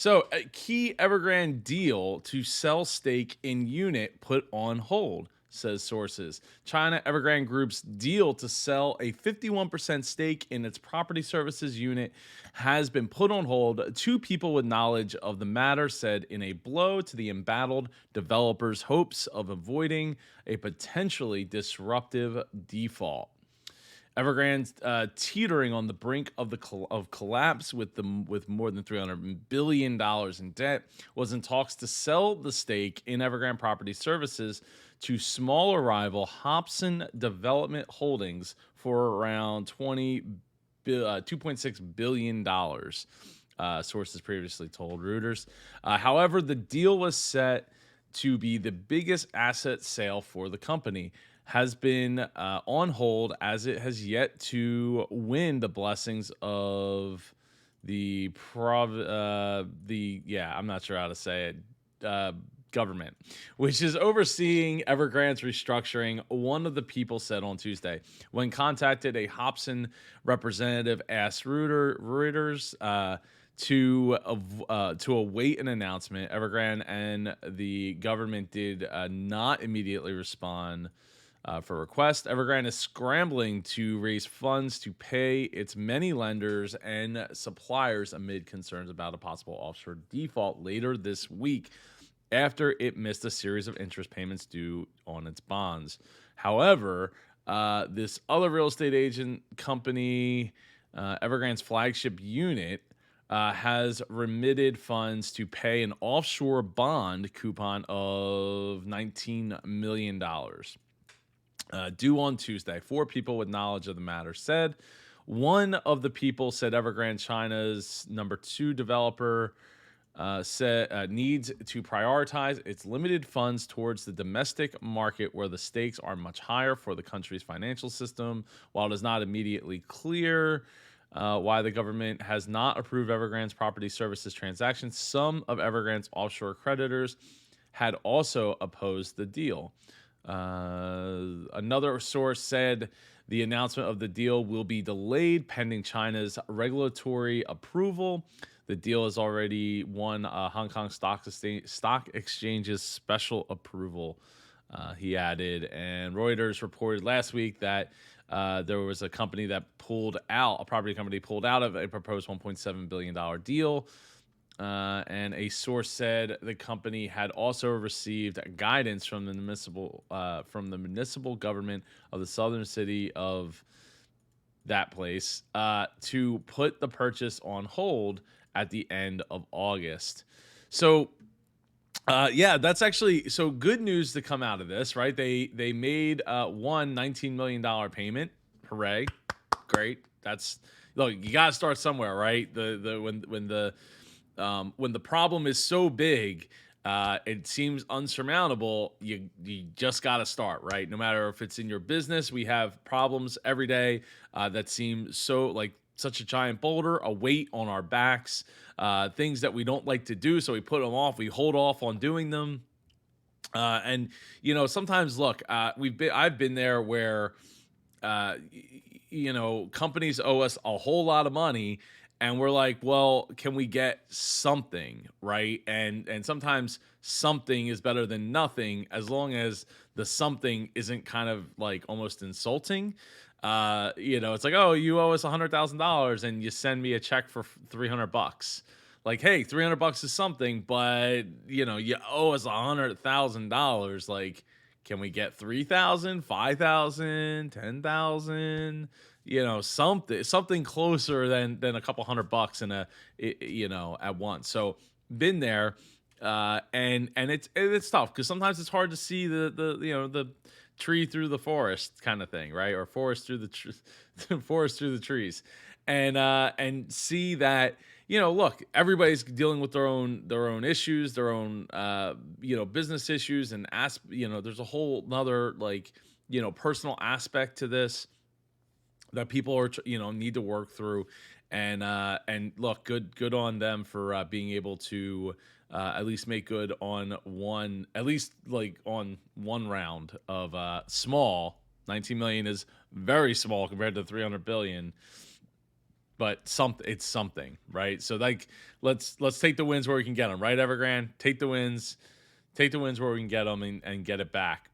So, a key Evergrande deal to sell stake in unit put on hold, says sources. China Evergrande Group's deal to sell a 51% stake in its property services unit has been put on hold. Two people with knowledge of the matter said in a blow to the embattled developers' hopes of avoiding a potentially disruptive default. Evergrande's teetering on the brink of of collapse with more than $300 billion in debt, was in talks to sell the stake in Evergrande Property Services to smaller rival Hobson Development Holdings for around 2.6 billion dollars. Sources previously told Reuters. However, the deal was set to be the biggest asset sale for the company, has been on hold as it has yet to win the blessings of I'm not sure how to say it, government, which is overseeing Evergrande's restructuring. One of the people said on Tuesday, when contacted, a Hobson representative asked Reuters to await an announcement. Evergrande and the government did not immediately respond for request. Evergrande is scrambling to raise funds to pay its many lenders and suppliers amid concerns about a possible offshore default later this week after it missed a series of interest payments due on its bonds. However, this other real estate agent company, Evergrande's flagship unit, has remitted funds to pay an offshore bond coupon of $19 million. Due on Tuesday. Four people with knowledge of the matter said. One of the people said Evergrande, China's number two developer, said needs to prioritize its limited funds towards the domestic market where the stakes are much higher for the country's financial system. While it is not immediately clear why the government has not approved Evergrande's property services transaction, some of Evergrande's offshore creditors had also opposed the deal. Another source said the announcement of the deal will be delayed pending China's regulatory approval. The deal has already won Hong Kong Stock Exchange's special approval, he added. And Reuters reported last week that there was a company that pulled out, a property company pulled out of a proposed $1.7 billion deal. And a source said the company had also received guidance from the municipal government of the southern city of that place to put the purchase on hold at the end of August. So, yeah, that's actually so good news to come out of this, right? They made one $19 million payment. Hooray! Great. That's look. You got to start somewhere, right? When the problem is so big, it seems unsurmountable. You just got to start, right? No matter if it's in your business, we have problems every day that seem so like such a giant boulder, a weight on our backs, things that we don't like to do, so we put them off. We hold off on doing them, and sometimes look, I've been there where companies owe us a whole lot of money and we're like, well, can we get something, right? And sometimes something is better than nothing as long as the something isn't kind of like almost insulting. It's like, oh, you owe us $100,000 and you send me a check for $300. Like, hey, $300 is something, but you owe us $100,000. Like, can we get 3,000, 5,000, 10,000? Something closer than a couple $100 at once. So been there, and it's tough because sometimes it's hard to see the tree through the forest kind of thing, right? Or forest through forest through the trees, and see that. Look, everybody's dealing with their own issues, their own business issues, and there's a whole other personal aspect to this that people are need to work through, and look, good on them for being able to at least make good on one round of small. 19 million is very small compared to 300 billion. but it's something, right? So like let's take the wins where we can get them, right? Evergrande, take the wins where we can get them and get it back.